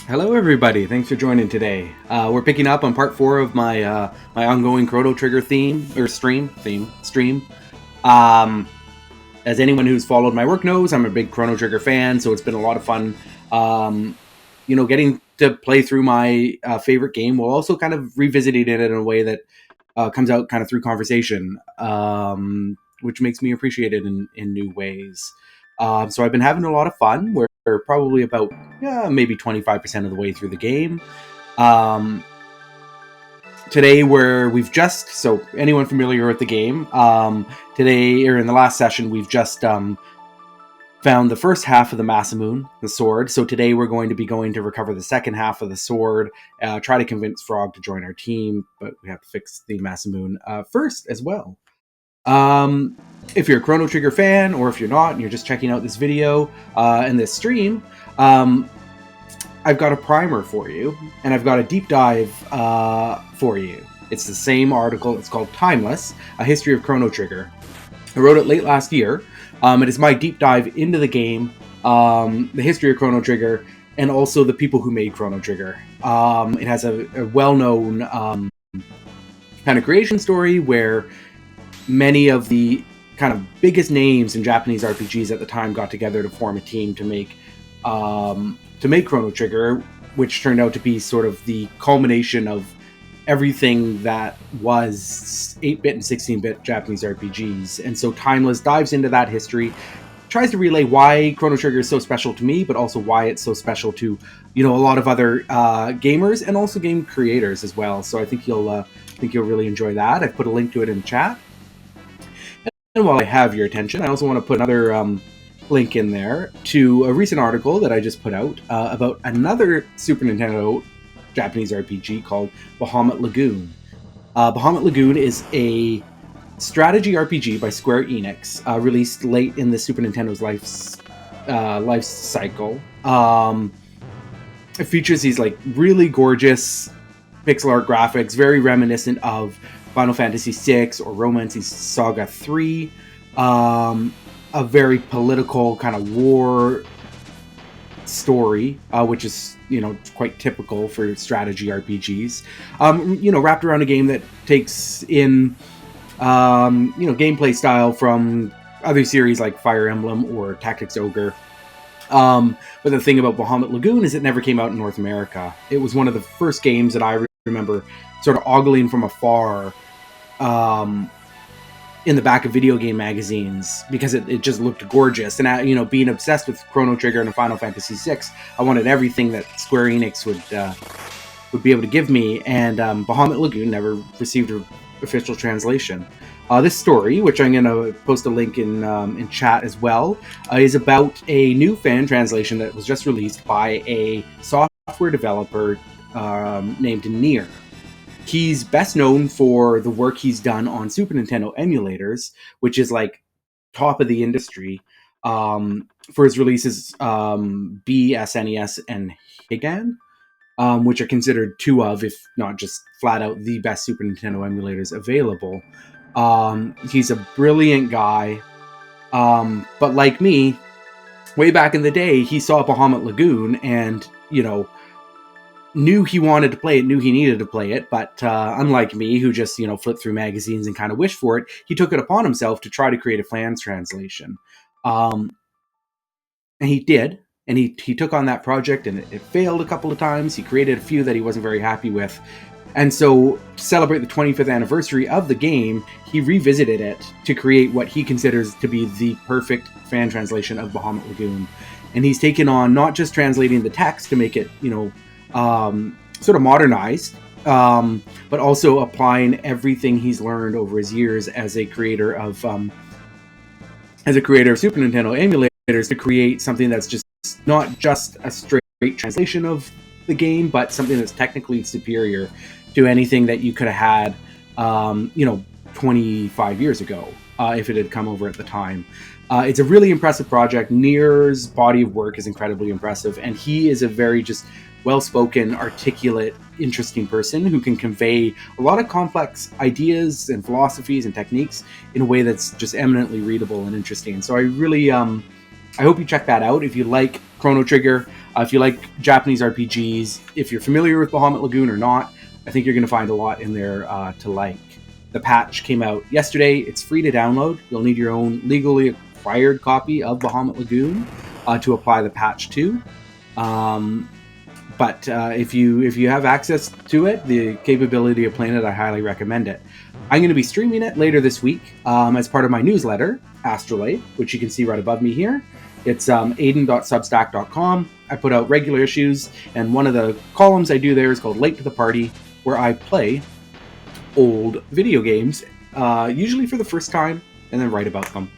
Hello, everybody. Thanks for joining today. We're picking up on part 4 of my ongoing Chrono Trigger stream. Um, as anyone who's followed my work knows, I'm a big Chrono Trigger fan, so it's been a lot of fun. Getting to play through my favorite game while also kind of revisiting it in a way that comes out kind of through conversation, which makes me appreciate it in new ways. So I've been having a lot of fun. We're probably about maybe 25% of the way through the game. Um, Today, so anyone familiar with the game, today or in the last session, we've just found the first half of the Masamune, the sword. So today we're going to be going to recover the second half of the sword, try to convince Frog to join our team, but we have to fix the Masamune first as well. If you're a Chrono Trigger fan, or if you're not and you're just checking out this video and this stream, I've got a primer for you, and I've got a deep dive for you. It's the same article. It's called Timeless, A History of Chrono Trigger. I wrote it late last year. It is my deep dive into the game, the history of Chrono Trigger, and also the people who made Chrono Trigger. It has a well-known kind of creation story where many of the kind of biggest names in Japanese RPGs at the time got together to form a team to make Chrono Trigger, which turned out to be sort of the culmination of everything that was 8-bit and 16-bit Japanese RPGs. And so Timeless dives into that history, tries to relay why Chrono Trigger is so special to me, but also why it's so special to, a lot of other gamers and also game creators as well. So I think you'll really enjoy that. I've put a link to it in the chat. And while I have your attention, I also want to put another link in there to a recent article that I just put out about another Super Nintendo Japanese RPG called Bahamut Lagoon. Bahamut Lagoon is a strategy RPG by Square Enix, released late in the Super Nintendo's life cycle. It features these really gorgeous pixel art graphics, very reminiscent of Final Fantasy VI or Romance's Saga 3. A very political kind of war story, which is quite typical for strategy RPGs. Wrapped around a game that takes in gameplay style from other series like Fire Emblem or Tactics Ogre. But the thing about Bahamut Lagoon is it never came out in North America. It was one of the first games that I remember sort of ogling from afar in the back of video game magazines because it just looked gorgeous. And being obsessed with Chrono Trigger and Final Fantasy VI, I wanted everything that Square Enix would be able to give me. And Bahamut Lagoon never received an official translation. This story, which I'm going to post a link in chat as well, is about a new fan translation that was just released by a software developer named Nier. He's best known for the work he's done on Super Nintendo emulators, which is top of the industry. For his releases, BSNES and Higan, which are considered two of, if not just flat out, the best Super Nintendo emulators available. He's a brilliant guy, but like me, way back in the day, he saw Bahamut Lagoon and, knew he wanted to play it, knew he needed to play it, but unlike me, who just, flipped through magazines and kind of wished for it, he took it upon himself to try to create a fan translation. And he did, and he took on that project, and it failed a couple of times. He created a few that he wasn't very happy with. And so, to celebrate the 25th anniversary of the game, he revisited it to create what he considers to be the perfect fan translation of Bahamut Lagoon. And he's taken on not just translating the text to make it, sort of modernized, but also applying everything he's learned over his years as a creator of Super Nintendo emulators to create something that's just not just a straight translation of the game, but something that's technically superior to anything that you could have had, 25 years ago, if it had come over at the time. It's a really impressive project. Nier's body of work is incredibly impressive, and he is a very just well-spoken, articulate, interesting person who can convey a lot of complex ideas and philosophies and techniques in a way that's just eminently readable and interesting. So I really I hope you check that out if you like Chrono Trigger, if you like Japanese RPGs, if you're familiar with Bahamut Lagoon or not. I think you're going to find a lot in there to like. The patch came out yesterday. It's free to download. You'll need your own legally acquired copy of Bahamut Lagoon to apply the patch to. But if you have access to it, the capability of playing it, I highly recommend it. I'm going to be streaming it later this week as part of my newsletter, Astrolabe, which you can see right above me here. It's aiden.substack.com. I put out regular issues, and one of the columns I do there is called Late to the Party, where I play old video games, usually for the first time, and then write about them.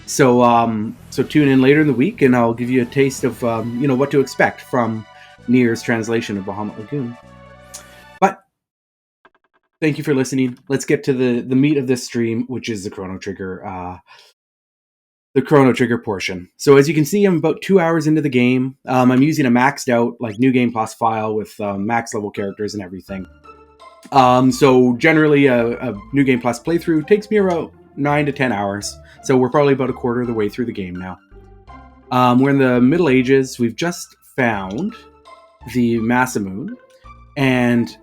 So tune in later in the week, and I'll give you a taste of what to expect from Nier's translation of Bahamut Lagoon. But thank you for listening. Let's get to the meat of this stream, which is the Chrono Trigger. The Chrono Trigger portion. So as you can see, I'm about 2 hours into the game. I'm using a maxed out New Game Plus file with max level characters and everything. So generally a New Game Plus playthrough takes me around 9 to 10 hours. So we're probably about a quarter of the way through the game now. We're in the Middle Ages. We've just found the Masamune, and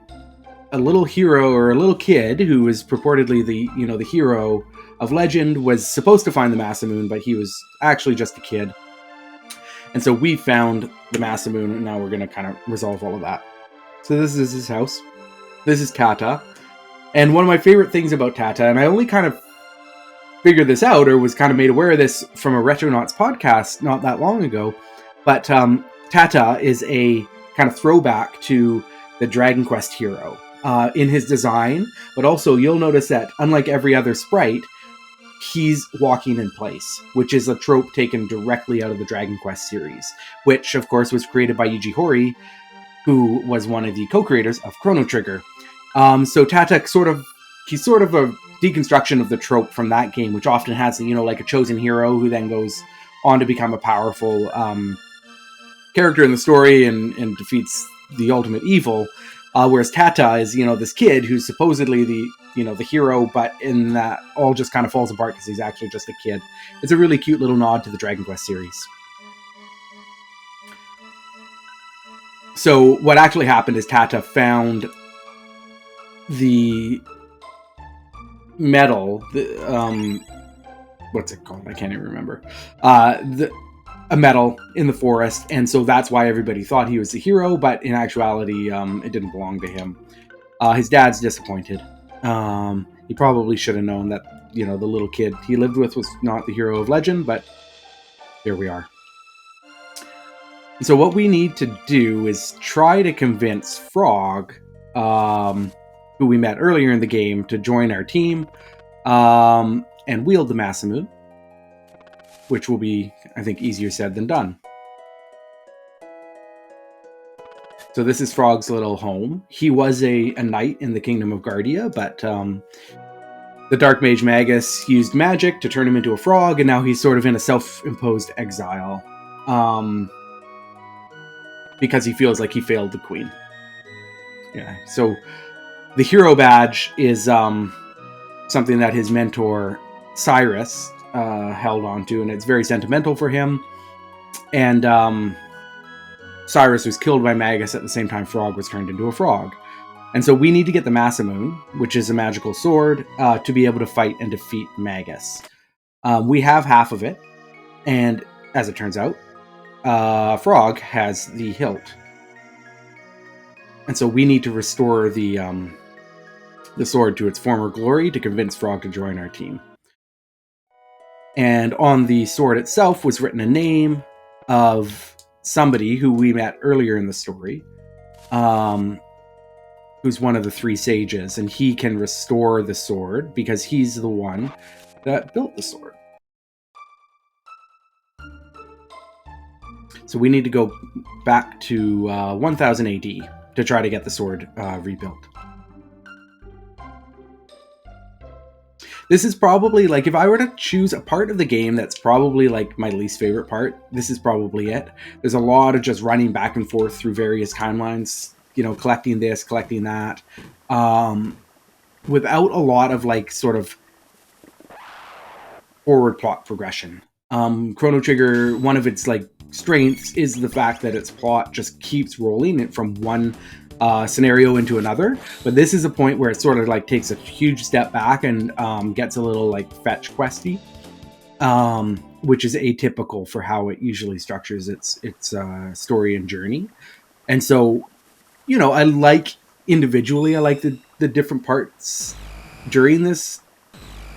a little hero, or a little kid who is purportedly the hero of legend, was supposed to find the Masamune, but he was actually just a kid. And so we found the Masamune, and now we're going to kind of resolve all of that. So this is his house. This is Tata. And one of my favorite things about Tata, and I only kind of figured this out, or was kind of made aware of this from a Retronauts podcast not that long ago, but Tata is a kind of throwback to the Dragon Quest hero in his design, but also you'll notice that unlike every other sprite, he's walking in place, which is a trope taken directly out of the Dragon Quest series, which of course was created by Yuji Horii, who was one of the co-creators of Chrono Trigger. So Tata he's sort of a deconstruction of the trope from that game, which often has a chosen hero who then goes on to become a powerful character in the story and defeats the ultimate evil. Whereas Tata is this kid who's supposedly the hero, but in that all just kind of falls apart because he's actually just a kid. It's a really cute little nod to the Dragon Quest series. So what actually happened is Tata found the medal, what's it called? I can't even remember. A medal in the forest, and so that's why everybody thought he was the hero, but in actuality, it didn't belong to him. His dad's disappointed. He probably should have known that, the little kid he lived with was not the hero of legend, but here we are. And so what we need to do is try to convince Frog, who we met earlier in the game, to join our team and wield the Masamune, which will be, I think, easier said than done. So this is Frog's little home. He was a knight in the Kingdom of Guardia, but the Dark Mage Magus used magic to turn him into a frog, and now he's sort of in a self-imposed exile because he feels like he failed the queen. Yeah. So the hero badge is something that his mentor Cyrus held on to, and it's very sentimental for him. And Cyrus was killed by Magus at the same time Frog was turned into a frog. And so we need to get the Masamune, which is a magical sword, to be able to fight and defeat Magus. We have half of it, and as it turns out, Frog has the hilt. And so we need to restore the sword to its former glory to convince Frog to join our team. And on the sword itself was written a name of somebody who we met earlier in the story, who's one of the three sages, and he can restore the sword because he's the one that built the sword. So we need to go back to 1000 AD to try to get the sword rebuilt. This is probably, if I were to choose a part of the game that's probably, my least favorite part, this is probably it. There's a lot of just running back and forth through various timelines, collecting this, collecting that, without a lot of, sort of forward plot progression. Chrono Trigger, one of its like strengths is the fact that its plot just keeps rolling it from one scenario into another. But this is a point where it sort of like takes a huge step back and gets a little like fetch questy, which is atypical for how it usually structures its story and journey. And so, I like individually, I like the different parts during this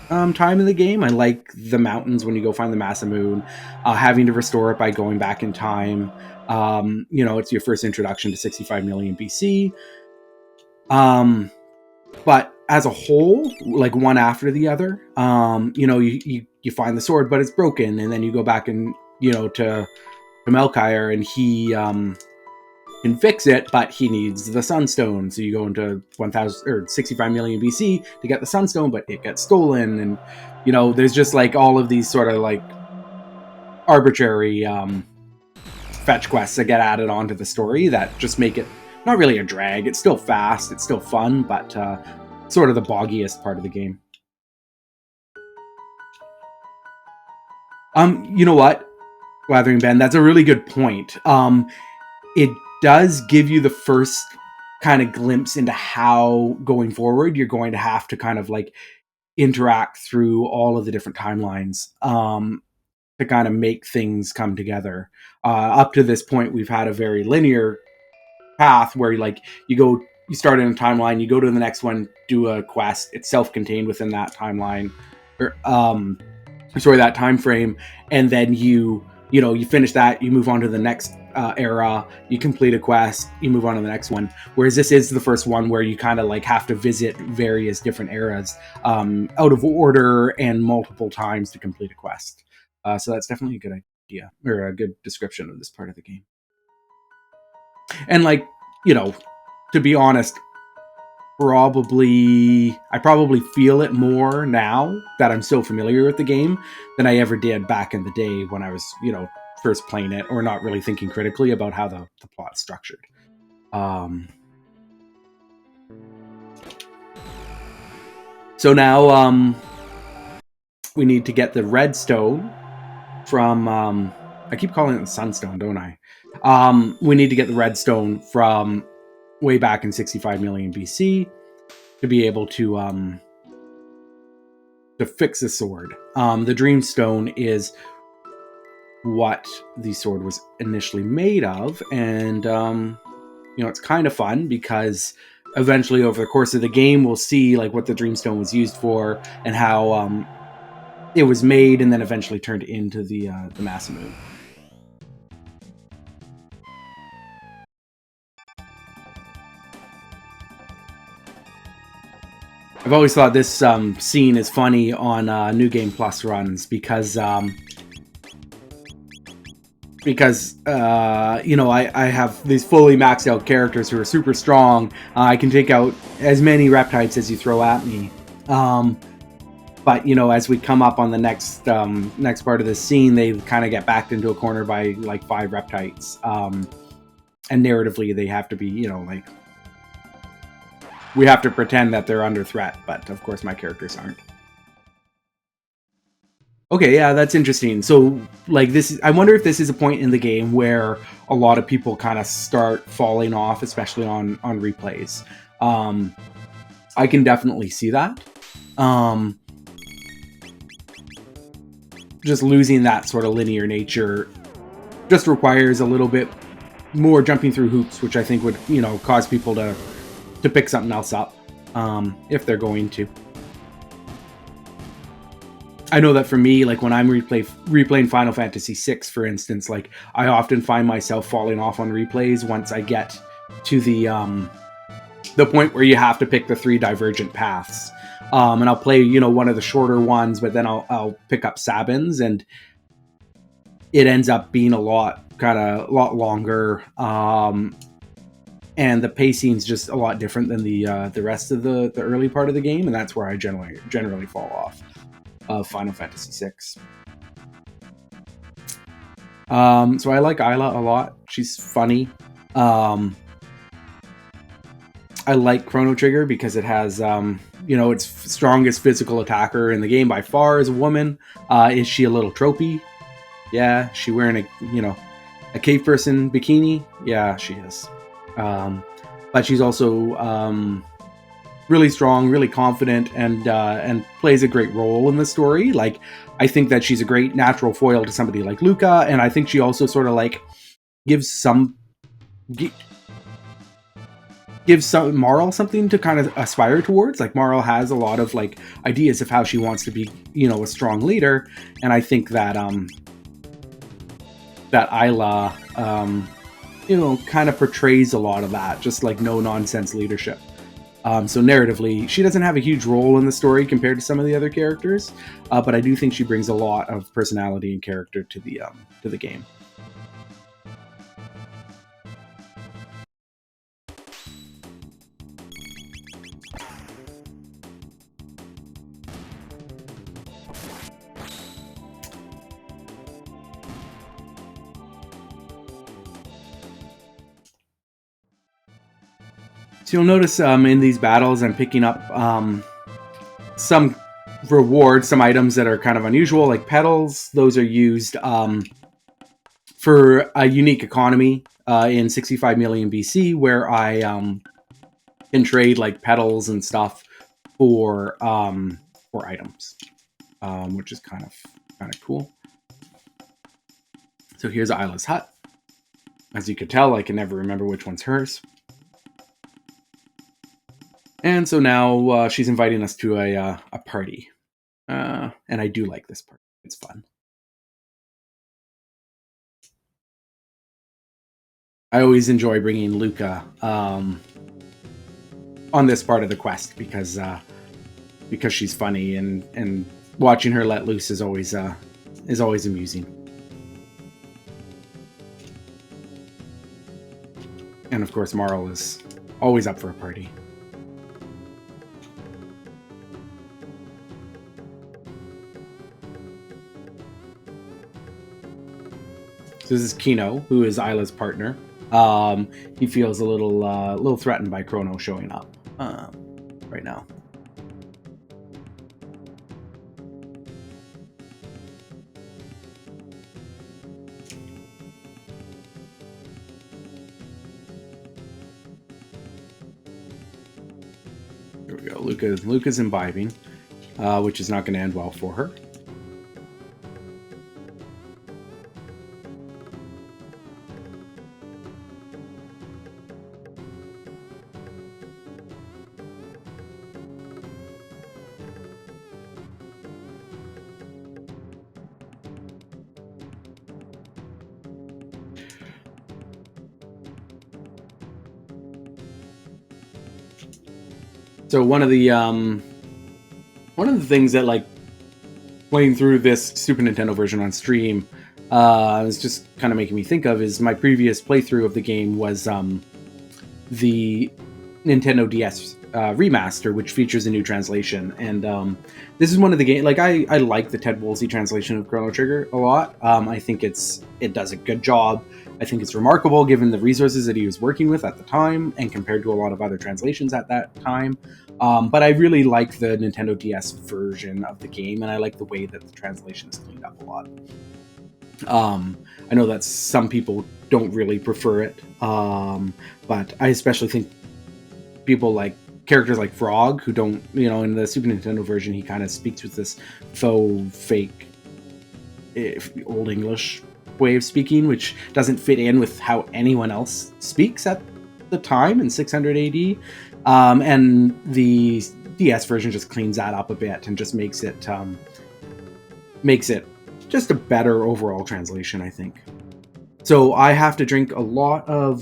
time in the game. I like the mountains when you go find the Massa Moon, having to restore it by going back in time. It's your first introduction to 65 million BC. But as a whole, like one after the other, you find the sword, but it's broken, and then you go back and to Melchior, and he can fix it, but he needs the Sunstone. So you go into 1000 or 65 million BC to get the Sunstone, but it gets stolen, and there's just like all of these sort of like arbitrary fetch quests that get added onto the story that just make it not really a drag. It's still fast, it's still fun, but sort of the boggiest part of the game. You know what, Lathering Ben, that's a really good point. It does give you the first kind of glimpse into how going forward you're going to have to kind of like interact through all of the different timelines to kind of make things come together. Up to this point, we've had a very linear path where you start in a timeline, you go to the next one, do a quest, it's self-contained within that timeline, or that time frame, and then you finish that, you move on to the next era, you complete a quest, you move on to the next one. Whereas this is the first one where you kind of like have to visit various different eras out of order and multiple times to complete a quest. So that's definitely a good idea, or a good description of this part of the game. And to be honest, I probably feel it more now that I'm so familiar with the game than I ever did back in the day when I was, first playing it, or not really thinking critically about how the plot's structured. So now we need to get the red stone from I keep calling it the sunstone, don't I? We need to get the red stone from way back in 65 million BC to be able to fix the sword. The Dreamstone is what the sword was initially made of, and it's kind of fun because eventually over the course of the game we'll see like what the Dreamstone was used for and how it was made and then eventually turned into the Massa Moon. I've always thought this scene is funny on New Game Plus runs because I have these fully maxed out characters who are super strong. I can take out as many reptiles as you throw at me. But as we come up on the next part of the scene, they kind of get backed into a corner by like 5 reptiles. And narratively, they have to be, we have to pretend that they're under threat, but of course my characters aren't. Okay, yeah, that's interesting. So, I wonder if this is a point in the game where a lot of people kind of start falling off, especially on replays. I can definitely see that. Just losing that sort of linear nature just requires a little bit more jumping through hoops, which I think would, cause people to pick something else up if they're going to. I know that for me, like when I'm replaying Final Fantasy VI, for instance, like I often find myself falling off on replays once I get to the point where you have to pick the 3 divergent paths. And I'll play, one of the shorter ones, but then I'll pick up Sabin's, and it ends up being a lot longer. And the pacing's just a lot different than the rest of the early part of the game, and that's where I generally fall off of Final Fantasy VI. So I like Isla a lot. She's funny. I like Chrono Trigger because it has, its strongest physical attacker in the game by far is a woman. Is she a little tropey? Yeah, she wearing a cave person bikini. Yeah, she is. But she's also really strong, really confident, and plays a great role in the story. Like, I think that she's a great natural foil to somebody like Luca, and I think she also sort of like gives some Marl something to kind of aspire towards. Like, Marl has a lot of like ideas of how she wants to be, a strong leader, and I think that Isla, kind of portrays a lot of that, just like no nonsense leadership. So narratively, she doesn't have a huge role in the story compared to some of the other characters, but I do think she brings a lot of personality and character to the game. So you'll notice in these battles, I'm picking up some rewards, some items that are kind of unusual, like petals. Those are used for a unique economy in 65 million BC, where I can trade like petals and stuff for items, which is kind of cool. So here's Isla's hut. As you can tell, I can never remember which one's hers. And so now she's inviting us to a party. And I do like this party. It's fun. I always enjoy bringing Luca on this part of the quest because she's funny, and watching her let loose is always amusing. And of course, Marl is always up for a party. So this is Kino, who is Isla's partner. He feels a little threatened by Chrono showing up right now. There we go. Luca's imbibing, which is not going to end well for her. So one of the things that, like, playing through this Super Nintendo version on stream is just kind of making me think of is my previous playthrough of the game was the Nintendo DS remaster, which features a new translation. And this is one of the game. Like, I like the Ted Woolsey translation of Chrono Trigger a lot. I think it does a good job. I think it's remarkable given the resources that he was working with at the time and compared to a lot of other translations at that time. But I really like the Nintendo DS version of the game, and I like the way that the translation is cleaned up a lot. I know that some people don't really prefer it, but I especially think people like characters like Frog, who don't, in the Super Nintendo version, he kind of speaks with this fake Old English way of speaking, which doesn't fit in with how anyone else speaks at the time in 600 AD. And the DS version just cleans that up a bit and just makes it just a better overall translation, I think. So I have to drink a lot of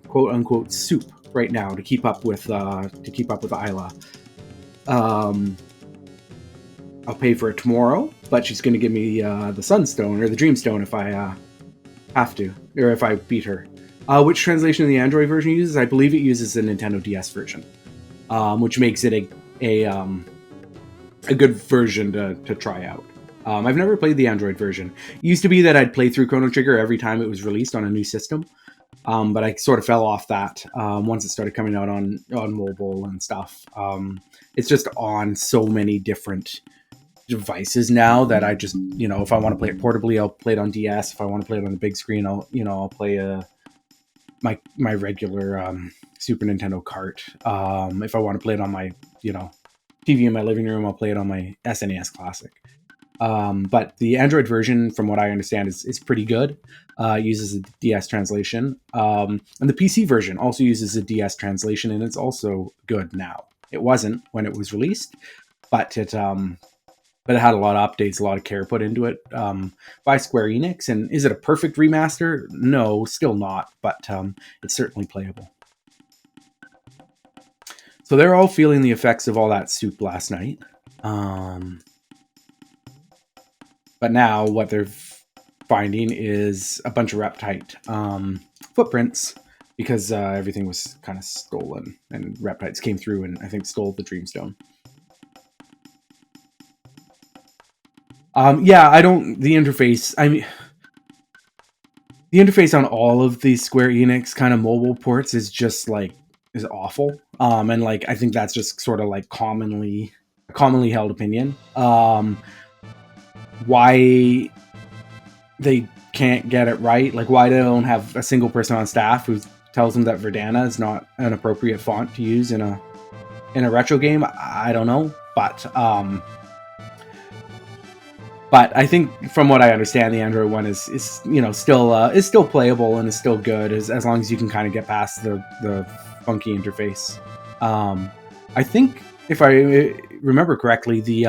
quote unquote soup right now to keep up with Isla. I'll pay for it tomorrow, but she's going to give me the Sunstone or the Dreamstone if I have to, or if I beat her. Which translation of the Android version uses? I believe it uses the Nintendo DS version, which makes it a good version to try out. I've never played the Android version. It used to be that I'd play through Chrono Trigger every time it was released on a new system, but I sort of fell off that once it started coming out on mobile and stuff. It's just on so many different devices now that I just, if I want to play it portably, I'll play it on DS. If I want to play it on the big screen, I'll play my regular Super Nintendo cart. If I want to play it on my, TV in my living room, I'll play it on my SNES Classic. But the Android version, from what I understand, is pretty good. Uses a DS translation. And the PC version also uses a DS translation, and it's also good now. It wasn't when it was released, but it had a lot of updates, a lot of care put into it by Square Enix. And is it a perfect remaster? No, still not, but it's certainly playable. So they're all feeling the effects of all that soup last night. But now what they're finding is a bunch of Reptite footprints, because everything was kind of stolen, and Reptites came through and I think stole the Dreamstone. The interface on all of these Square Enix kind of mobile ports is just is awful. And I think that's just sort of commonly held opinion. Why they can't get it right, why they don't have a single person on staff who tells them that Verdana is not an appropriate font to use in a retro game, I don't know. But I think, from what I understand, the Android one is still playable and is still good, as long as you can kind of get past the funky interface. I think, if I remember correctly, the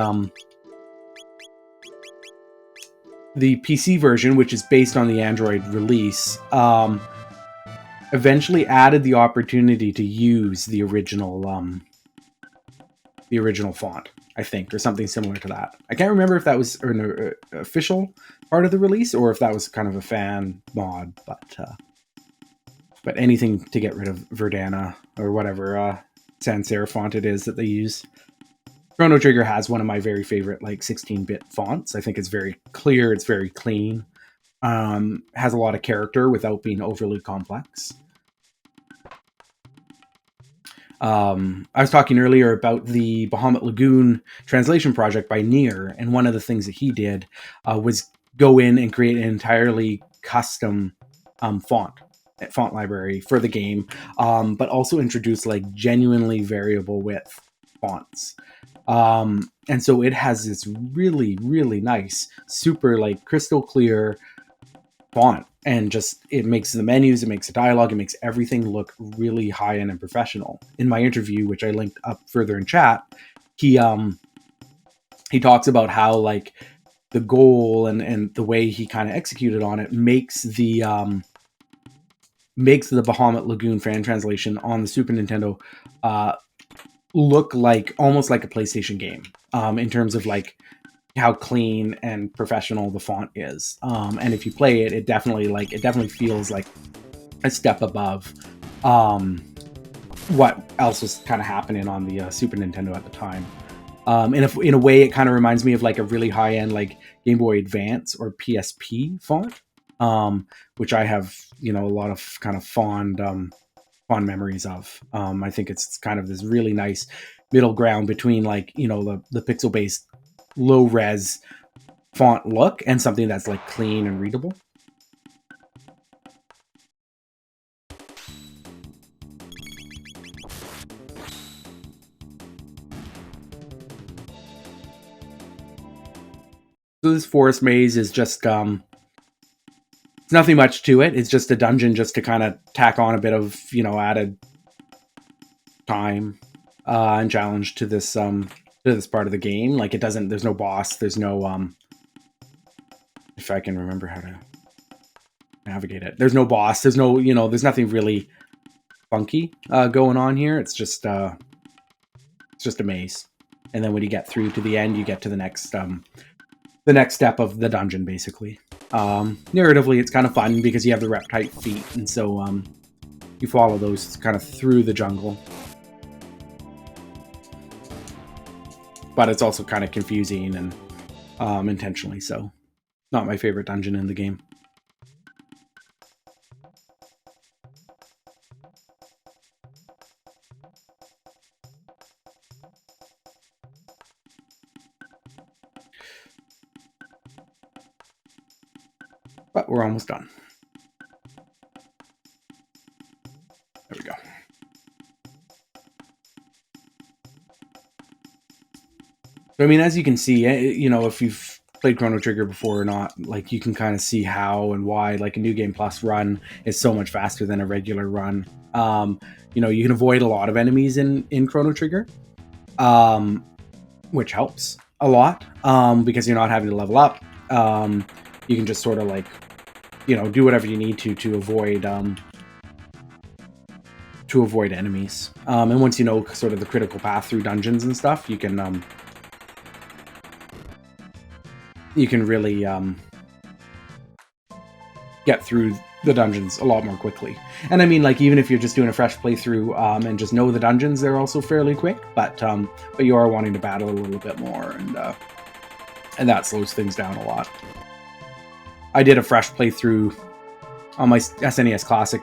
PC version, which is based on the Android release, eventually added the opportunity to use the original font, I think, or something similar to that. I can't remember if that was an official part of the release or if that was kind of a fan mod, but anything to get rid of Verdana or whatever sans serif font it is that they use. Chrono Trigger has one of my very favorite 16-bit fonts. I think it's very clear, it's very clean, has a lot of character without being overly complex. I was talking earlier about the Bahamut Lagoon translation project by Nier, and one of the things that he did was go in and create an entirely custom font library for the game, but also introduce genuinely variable width fonts. And so it has this really, really nice, super crystal clear font, and just it makes the menus, it makes the dialogue, it makes everything look really high end and professional. In my interview, which I linked up further in chat, he talks about how the goal and the way he kind of executed on it makes the Bahamut Lagoon fan translation on the Super Nintendo look almost like a PlayStation game, in terms of how clean and professional the font is. And if you play it, it definitely feels like a step above what else was kind of happening on the Super Nintendo at the time. In a way, it kind of reminds me of a really high end Game Boy Advance or PSP font, which I have a lot of kind of fond memories of. I think it's kind of this really nice middle ground between the pixel based low res font look and something that's clean and readable. So this forest maze is just it's nothing much to it. It's just a dungeon just to kind of tack on a bit of added time and challenge to this part of the game. There's no boss, there's no if I can remember how to navigate it. There's no boss, there's no there's nothing really funky going on here. It's just a maze, and then when you get through to the end, you get to the next step of the dungeon, basically. Narratively, it's kind of fun because you have the Reptite feet, and so you follow those kind of through the jungle. But it's also kind of confusing and intentionally so. Not my favorite dungeon in the game. But we're almost done. There we go. So, I mean, as you can see, you know, if you've played Chrono Trigger before or not, like, you can kind of see how and why, like, a New Game Plus run is so much faster than a regular run. You know, you can avoid a lot of enemies in Chrono Trigger, which helps a lot, because you're not having to level up. You can just sort of, like, you know, do whatever you need to avoid enemies. And once you know sort of the critical path through dungeons and stuff, you can really get through the dungeons a lot more quickly. And I mean, like, even if you're just doing a fresh playthrough and just know the dungeons, they're also fairly quick, but you are wanting to battle a little bit more, and that slows things down a lot. I did a fresh playthrough on my SNES Classic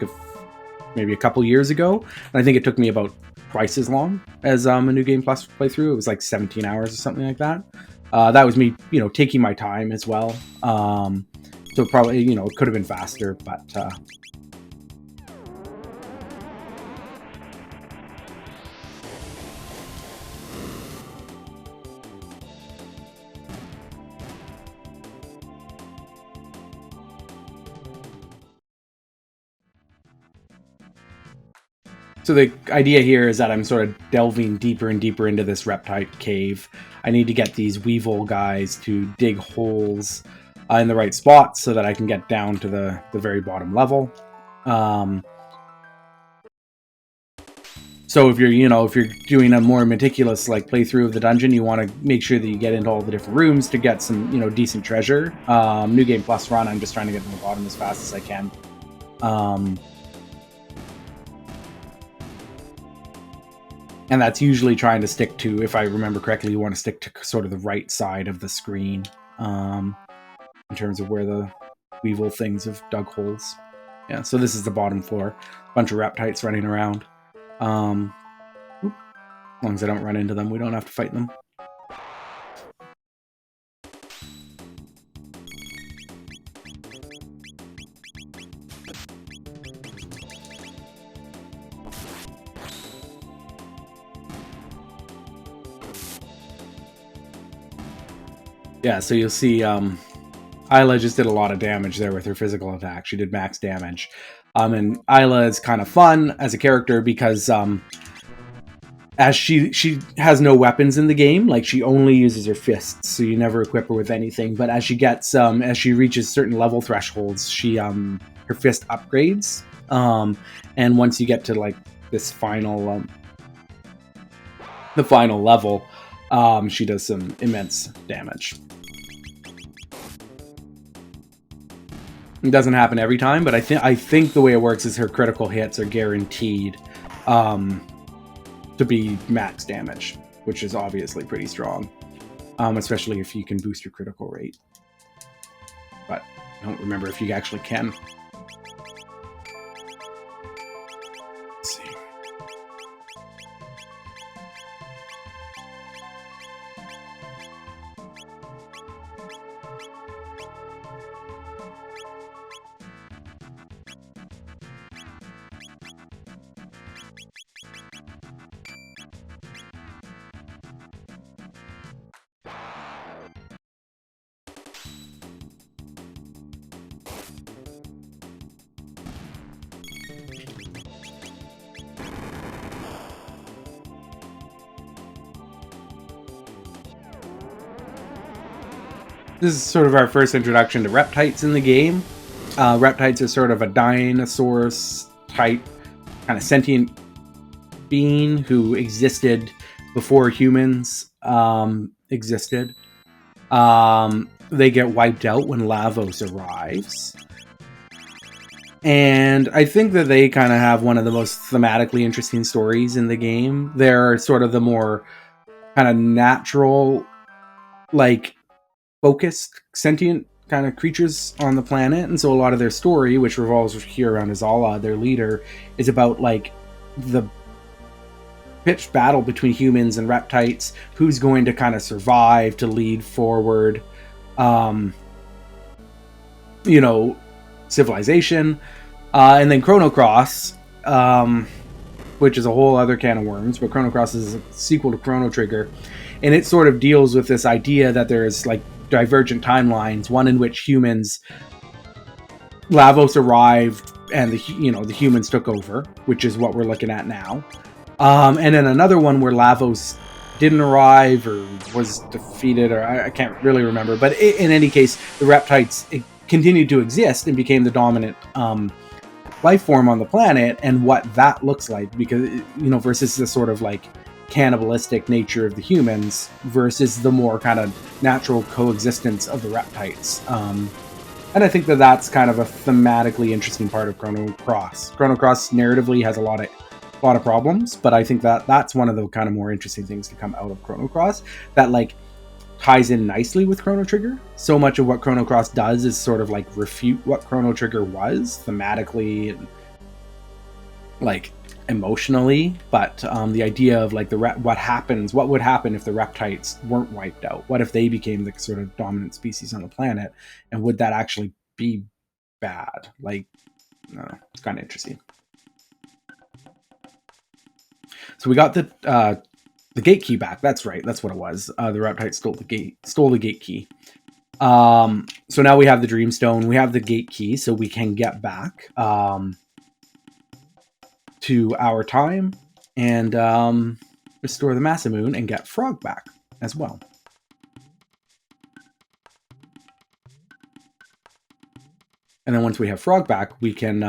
maybe a couple years ago, and I think it took me about twice as long as a New Game Plus playthrough. It was like 17 hours or something like that. That was me, you know, taking my time as well. So probably, you know, it could have been faster, but so the idea here is that I'm sort of delving deeper and deeper into this reptite cave. I need to get these weevil guys to dig holes in the right spots so that I can get down to the very bottom level. So if you're doing a more meticulous, like, playthrough of the dungeon, you want to make sure that you get into all the different rooms to get some, you know, decent treasure. New Game Plus run, I'm just trying to get to the bottom as fast as I can. And that's usually trying to stick to, if I remember correctly, you want to stick to sort of the right side of the screen, in terms of where the weevil things have dug holes. Yeah, so this is the bottom floor. Bunch of reptites running around. As long as I don't run into them, we don't have to fight them. Yeah, so you'll see Isla just did a lot of damage there with her physical attack. She did max damage. And Isla is kind of fun as a character because as she has no weapons in the game, like, she only uses her fists, so you never equip her with anything. But as she gets as she reaches certain level thresholds, she her fist upgrades. And once you get to, like, this final the final level, she does some immense damage. It doesn't happen every time, but I think the way it works is her critical hits are guaranteed to be max damage, which is obviously pretty strong, especially if you can boost your critical rate. But I don't remember if you actually can. Let's see. This is sort of our first introduction to reptites in the game. Reptites are sort of a dinosaurs type kind of sentient being who existed before humans existed. They get wiped out when Lavos arrives. And I think that they kind of have one of the most thematically interesting stories in the game. They're sort of the more kind of natural, like, focused, sentient kind of creatures on the planet. And so a lot of their story, which revolves here around Azala, their leader, is about, like, the pitched battle between humans and reptites, who's going to kind of survive to lead forward. You know, civilization. And then Chrono Cross, which is a whole other can of worms, but Chrono Cross is a sequel to Chrono Trigger, and it sort of deals with this idea that there's like divergent timelines, one in which Lavos arrived and the humans took over, which is what we're looking at now. And then another one where Lavos didn't arrive or was defeated, or I can't really remember. But in any case, the Reptites continued to exist and became the dominant life form on the planet, and what that looks like, because versus the sort of like cannibalistic nature of the humans versus the more kind of natural coexistence of the Reptites. And I think that that's kind of a thematically interesting part of Chrono Cross. Chrono Cross narratively has a lot of problems, but I think that that's one of the kind of more interesting things to come out of Chrono Cross that like ties in nicely with Chrono Trigger. So much of what Chrono Cross does is sort of like refute what Chrono Trigger was thematically and like emotionally, but the idea of like what would happen if the Reptites weren't wiped out? What if they became the sort of dominant species on the planet, and would that actually be bad? Like, it's kind of interesting. So we got the gate key back. That's right. That's what it was. The Reptites stole the gate key. So now we have the Dreamstone. We have the gate key, so we can get back to our time and restore the Masamune and get Frog back as well. And then once we have Frog back, we can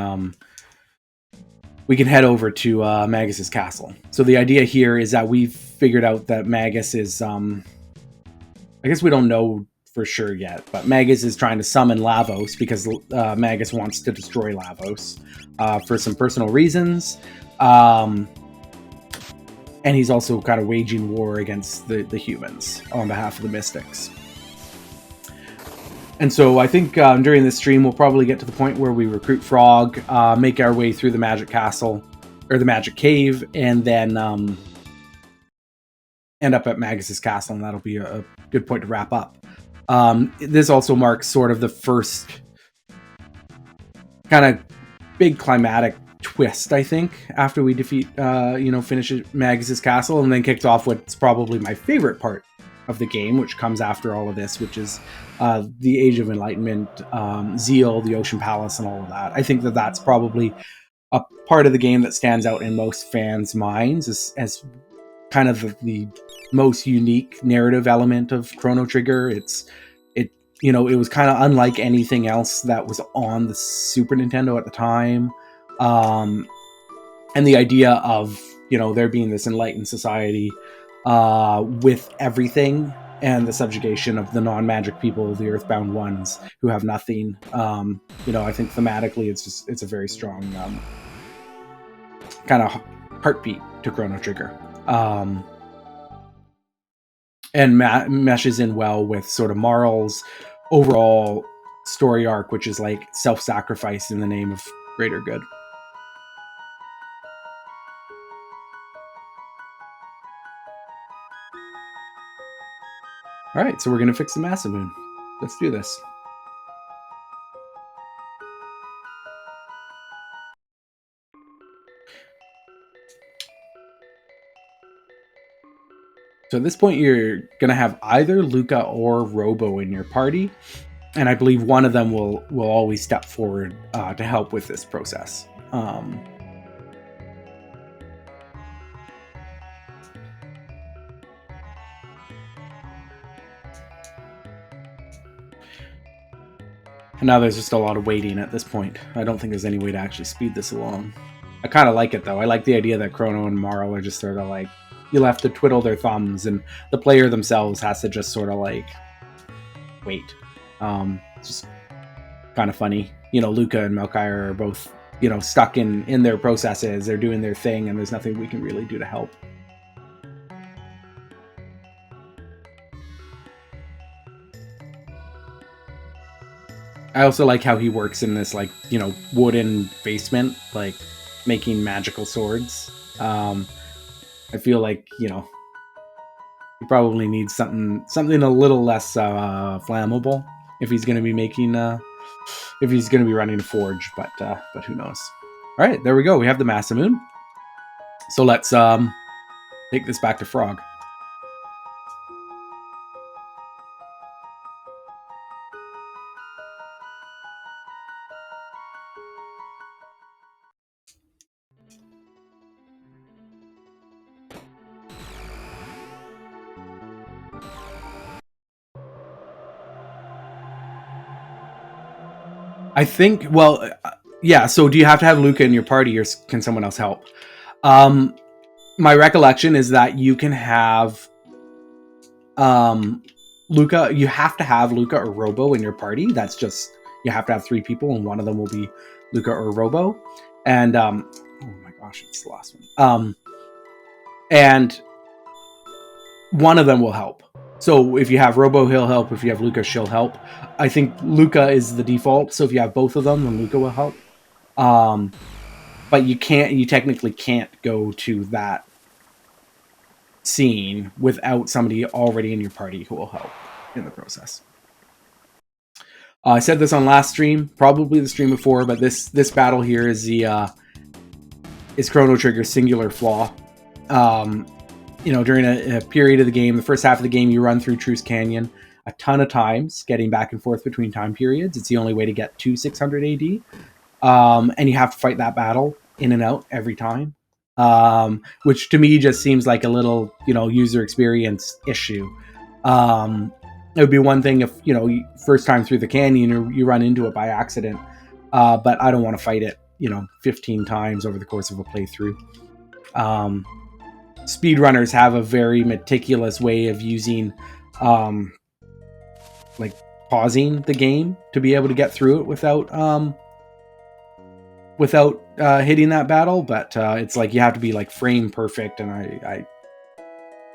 head over to Magus's castle. So the idea here is that we've figured out that Magus is I guess we don't know for sure yet, but Magus is trying to summon Lavos because Magus wants to destroy Lavos for some personal reasons. And he's also kind of waging war against the humans on behalf of the Mystics. And so I think during this stream, we'll probably get to the point where we recruit Frog, make our way through the Magic Castle, or the Magic Cave, and then end up at Magus's castle, and that'll be a good point to wrap up. This also marks sort of the first kind of big climatic twist, I think, after we defeat, finish Magus's castle, and then kicks off what's probably my favorite part of the game, which comes after all of this, which is the Age of Enlightenment, Zeal, the Ocean Palace, and all of that. I think that that's probably a part of the game that stands out in most fans' minds as kind of the most unique narrative element of Chrono Trigger. It was kind of unlike anything else that was on the Super Nintendo at the time. And the idea of, there being this enlightened society with everything, and the subjugation of the non-magic people, the Earthbound ones who have nothing. I think thematically it's a very strong kind of heartbeat to Chrono Trigger. And meshes in well with sort of Marl's overall story arc, which is like self-sacrifice in the name of greater good. All right, so we're going to fix the Masamune. Let's do this. So at this point, you're going to have either Luca or Robo in your party, and I believe one of them will always step forward to help with this process. And now there's just a lot of waiting at this point. I don't think there's any way to actually speed this along. I kind of like it, though. I like the idea that Chrono and Marl are just sort of like, you'll have to twiddle their thumbs, and the player themselves has to just sort of like wait. It's just kind of funny. Luca and Melchior are both, stuck in their processes. They're doing their thing, and there's nothing we can really do to help. I also like how he works in this, like, wooden basement, like, making magical swords. I feel like, he probably needs something a little less flammable if he's going to be making if he's going to be running a forge, but who knows? All right, there we go. We have the Masamune. So let's take this back to Frog. I think, well, yeah, so do you have to have Luca in your party, or can someone else help? My recollection is that you can have Luca, you have to have Luca or Robo in your party. That's just, you have to have 3 people, and one of them will be Luca or Robo. And, oh my gosh, it's the last one. And one of them will help. So if you have Robo, he'll help. If you have Luca, she'll help. I think Luca is the default, so if you have both of them, then Luca will help. But you technically can't go to that scene without somebody already in your party who will help in the process. I said this on last stream, probably the stream before, but this battle here is is Chrono Trigger's singular flaw. During a period of the game, the first half of the game, you run through Truce Canyon a ton of times, getting back and forth between time periods. It's the only way to get to 600 AD. And you have to fight that battle in and out every time. Which to me just seems like a little, user experience issue. It would be one thing if, first time through the canyon, you run into it by accident. But I don't want to fight it, 15 times over the course of a playthrough. Speedrunners have a very meticulous way of using, pausing the game to be able to get through it without hitting that battle. But it's like you have to be like frame perfect, and I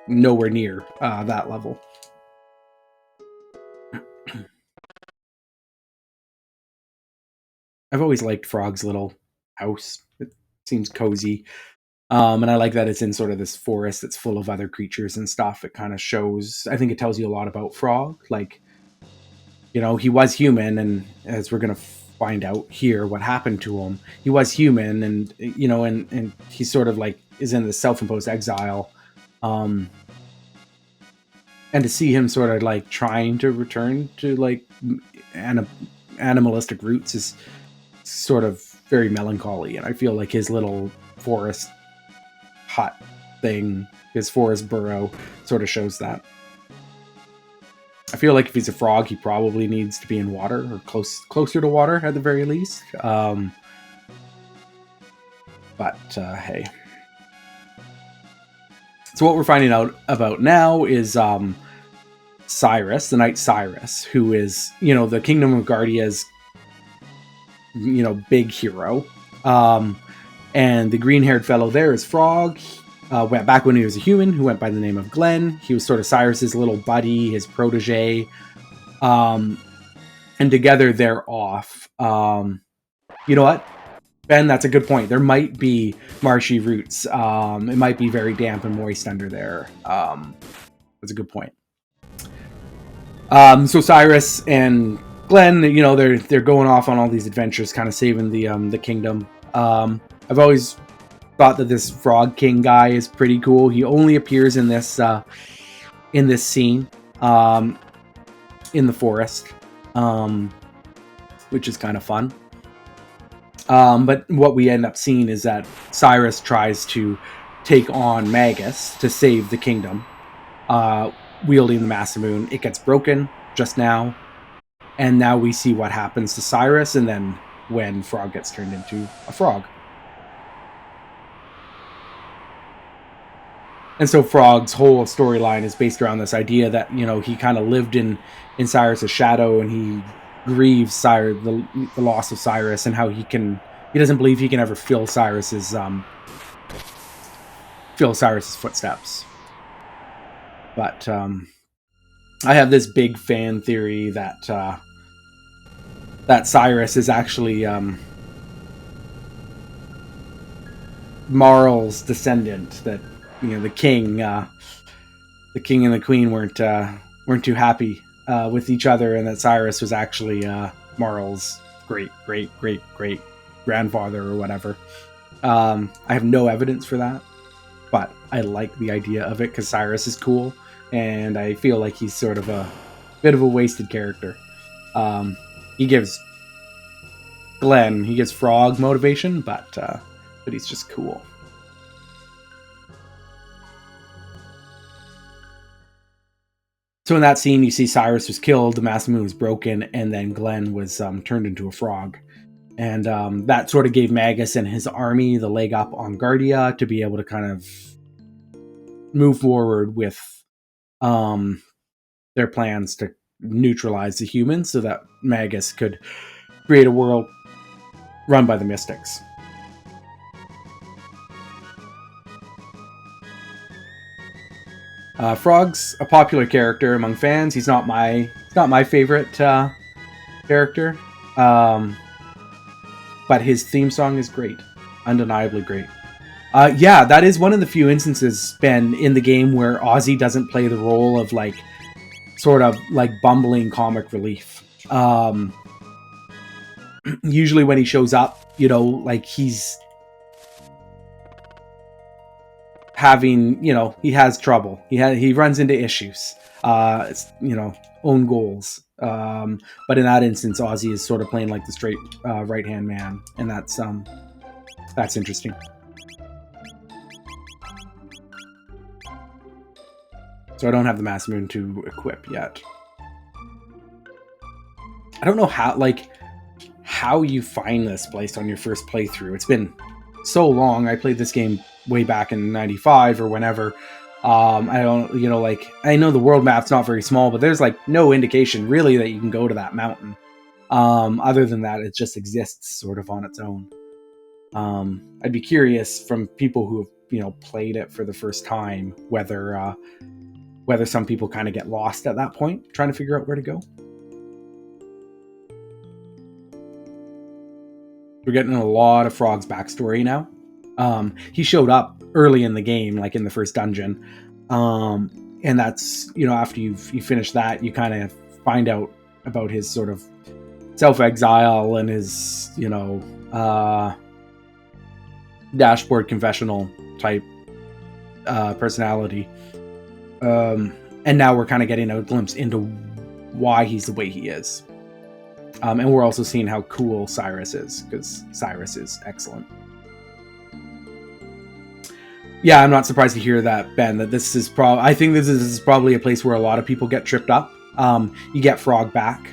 nowhere near that level. I've always liked Frog's little house. It seems cozy. And I like that it's in sort of this forest that's full of other creatures and stuff. It kind of shows, I think it tells you a lot about Frog. Like, he was human, and as we're going to find out here what happened to him, he was human, and, and he sort of like is in this self-imposed exile. And to see him sort of like trying to return to like animalistic roots is sort of very melancholy. And I feel like his little forest hut thing, his forest burrow, sort of shows that. I feel like if he's a frog, he probably needs to be in water, or closer to water at the very least. But hey. So what we're finding out about now is Cyrus, the Knight Cyrus, who is, the Kingdom of Guardia's, big hero. And the green-haired fellow there is Frog. Went back when he was a human, who went by the name of Glenn. He was sort of Cyrus's little buddy, his protege. And together they're off. You know what, Ben? That's a good point. There might be marshy roots. It might be very damp and moist under there. That's a good point. So Cyrus and Glenn, they're going off on all these adventures, kind of saving the kingdom. I've always thought that this Frog King guy is pretty cool. He only appears in this scene, in the forest, which is kind of fun. But what we end up seeing is that Cyrus tries to take on Magus to save the kingdom, wielding the Masamune. It gets broken just now, and now we see what happens to Cyrus, and then when Frog gets turned into a frog. And so Frog's whole storyline is based around this idea that, he kind of lived in Cyrus's shadow, and he grieves the loss of Cyrus, and how he doesn't believe he can ever fill Cyrus's footsteps. But I have this big fan theory that Cyrus is actually Marl's descendant. That the king and the queen weren't too happy with each other, and that Cyrus was actually Marl's great grandfather or whatever. I have no evidence for that, but I like the idea of it because Cyrus is cool, and I feel like he's sort of a bit of a wasted character. He gives Frog motivation, but he's just cool. So in that scene, you see Cyrus was killed, the Masamune was broken, and then Glenn was turned into a frog. And that sort of gave Magus and his army the leg up on Guardia to be able to kind of move forward with their plans to neutralize the humans so that Magus could create a world run by the Mystics. Frog's a popular character among fans. He's not my favorite character, but his theme song is great, undeniably great. Yeah, that is one of the few instances, Ben, in the game where Ozzy doesn't play the role of like sort of like bumbling comic relief. Usually when he shows up, you know, like he's having, you know, he has trouble. He runs into issues. You know, own goals. But in that instance, Ozzy is sort of playing like the straight right-hand man, and that's interesting. So I don't have the Masamune to equip yet. I don't know how you find this place on your first playthrough. It's been so long. I played this game way back in 95 or whenever. I don't, you know, like, I know the world map's not very small, but there's like no indication really that you can go to that mountain. Other than that, it just exists sort of on its own. I'd be curious from people who have, you know, played it for the first time, whether some people kind of get lost at that point, trying to figure out where to go. We're getting a lot of Frog's backstory now. He showed up early in the game, like in the first dungeon. And that's, you know, after you finish that, you kind of find out about his sort of self-exile and his, you know, dashboard confessional type personality. And now we're kind of getting a glimpse into why he's the way he is. And we're also seeing how cool Cyrus is, because Cyrus is excellent. Yeah, I'm not surprised to hear that, Ben, that this is I think this is probably a place where a lot of people get tripped up. You get Frog back,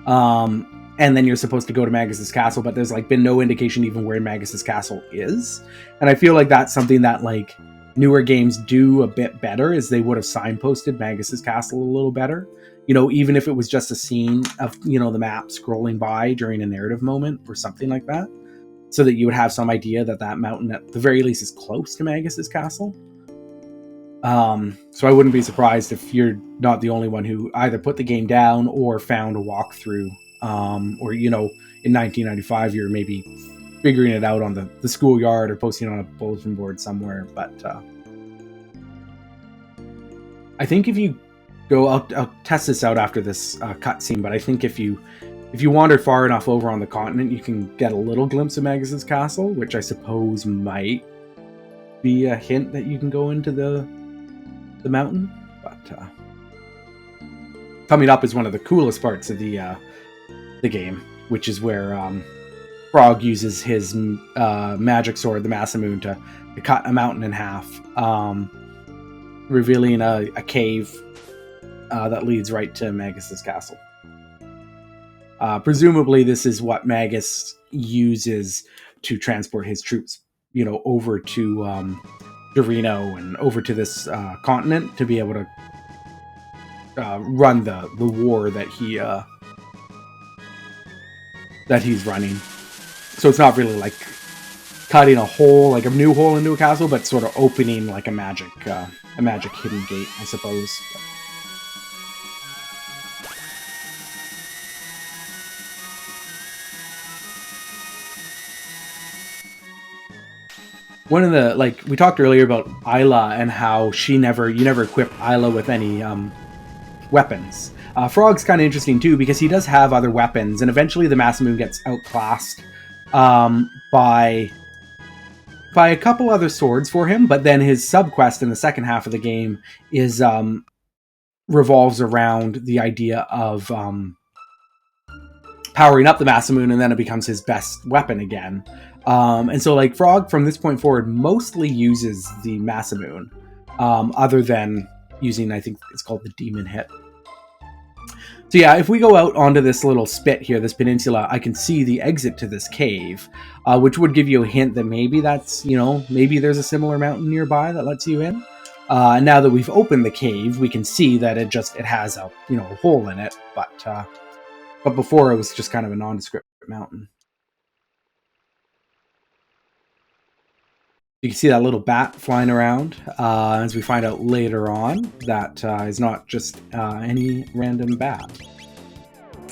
and then you're supposed to go to Magus's castle, but there's like been no indication even where Magus's castle is. And I feel like that's something that like newer games do a bit better, is they would have signposted Magus's castle a little better. You know, even if it was just a scene of, you know, the map scrolling by during a narrative moment or something like that, so that you would have some idea that that mountain at the very least is close to Magus's castle. So I wouldn't be surprised if you're not the only one who either put the game down or found a walkthrough, or, you know, in 1995 you're maybe figuring it out on the schoolyard or posting on a bulletin board somewhere. But I think if you go, I'll test this out after this cutscene, but I think if you wander far enough over on the continent, you can get a little glimpse of Magus's castle, which I suppose might be a hint that you can go into the mountain. But coming up is one of the coolest parts of the game, which is where Frog uses his magic sword, the Masamune, to cut a mountain in half, revealing a cave that leads right to Magus's castle. Presumably this is what Magus uses to transport his troops, you know, over to Chrono and over to this continent to be able to run the war that he's running. So it's not really like cutting a hole, like a new hole into a castle, but sort of opening like a magic hidden gate, I suppose. One of the, like, we talked earlier about Isla and how you never equip Isla with any weapons. Frog's kind of interesting too because he does have other weapons, and eventually the Masamune gets outclassed by a couple other swords for him. But then his subquest in the second half of the game is revolves around the idea of powering up the Masamune, and then it becomes his best weapon again. And so, like, Frog from this point forward mostly uses the Masamune, other than using, I think it's called the Demon Hit. So yeah, if we go out onto this little spit here, this peninsula, I can see the exit to this cave, which would give you a hint that maybe that's, maybe there's a similar mountain nearby that lets you in. Now that we've opened the cave, we can see that it has a, a hole in it, but before it was just kind of a nondescript mountain. You can see that little bat flying around, as we find out later on that is not just any random bat,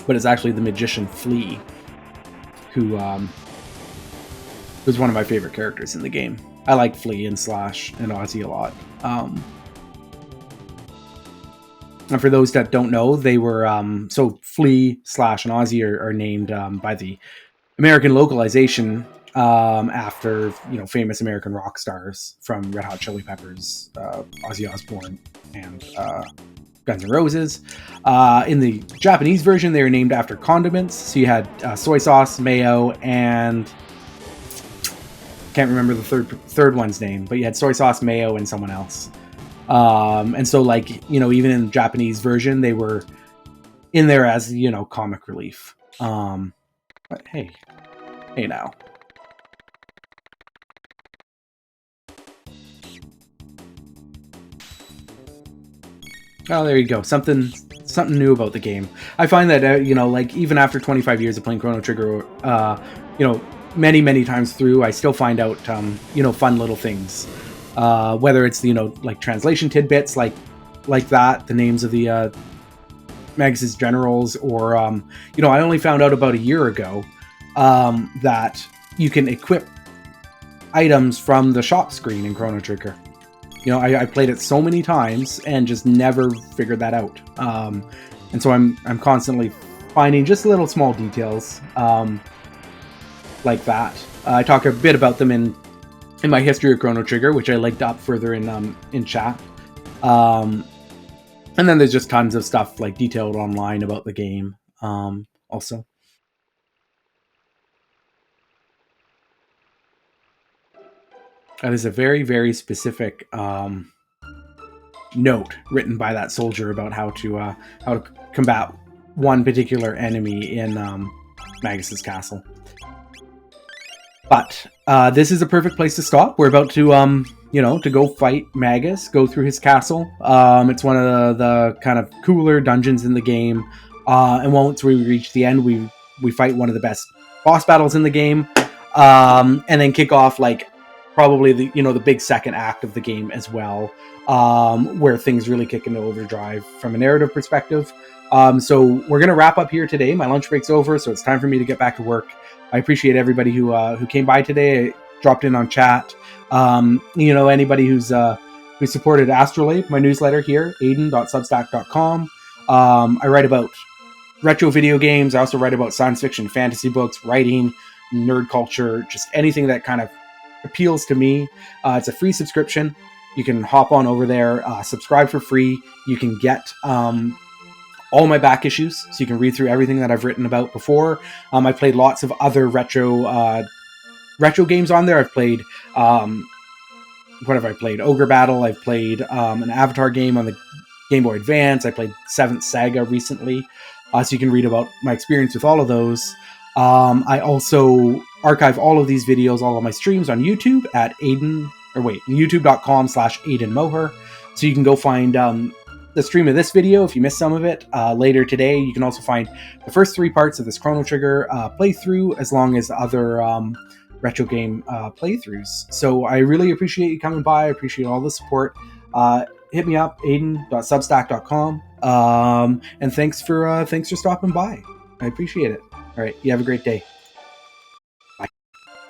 but it's actually the magician Flea, who was one of my favorite characters in the game. I like Flea and Slash and Ozzy a lot. And for those that don't know, they were so Flea, Slash, and Ozzy are named by the American localization after famous American rock stars from Red Hot Chili Peppers, Ozzy Osbourne, and Guns N' Roses. In the Japanese version, they were named after condiments. So you had soy sauce, mayo, and can't remember the third one's name, but you had soy sauce, mayo, and someone else. And so, like, even in the Japanese version, they were in there as, comic relief. But hey now. Oh, there you go. Something new about the game. I find that, like, even after 25 years of playing Chrono Trigger, many times through, I still find out, fun little things. Whether it's, like translation tidbits like that, the names of the Magus' generals, or, I only found out about a year ago that you can equip items from the shop screen in Chrono Trigger. I played it so many times and just never figured that out. And so I'm constantly finding just little small details like that. I talk a bit about them in my history of Chrono Trigger, which I linked up further in chat. And then there's just tons of stuff like detailed online about the game also. That is a very, very specific note written by that soldier about how to combat one particular enemy in Magus' castle. But this is a perfect place to stop. We're about to to go fight Magus, go through his castle. It's one of the kind of cooler dungeons in the game. And once we reach the end, we fight one of the best boss battles in the game, and then kick off like probably the big second act of the game as well, where things really kick into overdrive from a narrative perspective. So we're gonna wrap up here today. My lunch break's over, so it's time for me to get back to work. I appreciate everybody who came by today, dropped in on chat. Anybody who supported Astrolabe, my newsletter here, aiden.substack.com. I write about retro video games. I also write about science fiction, fantasy books, writing, nerd culture, just anything that kind of appeals to me. It's a free subscription. You can hop on over there, subscribe for free. You can get all my back issues, so you can read through everything that I've written about before. I played lots of other retro games on there. I've played what have I played? Ogre Battle. I've played an Avatar game on the Game Boy Advance. I played 7th Saga recently, so you can read about my experience with all of those. I also archive all of these videos, all of my streams on YouTube at youtube.com/AidenMoher. So you can go find the stream of this video if you missed some of it later today. You can also find the first 3 parts of this Chrono Trigger playthrough, as long as other retro game playthroughs. So I really appreciate you coming by. I appreciate all the support. Hit me up, aiden.substack.com. And thanks for stopping by. I appreciate it. All right, you have a great day.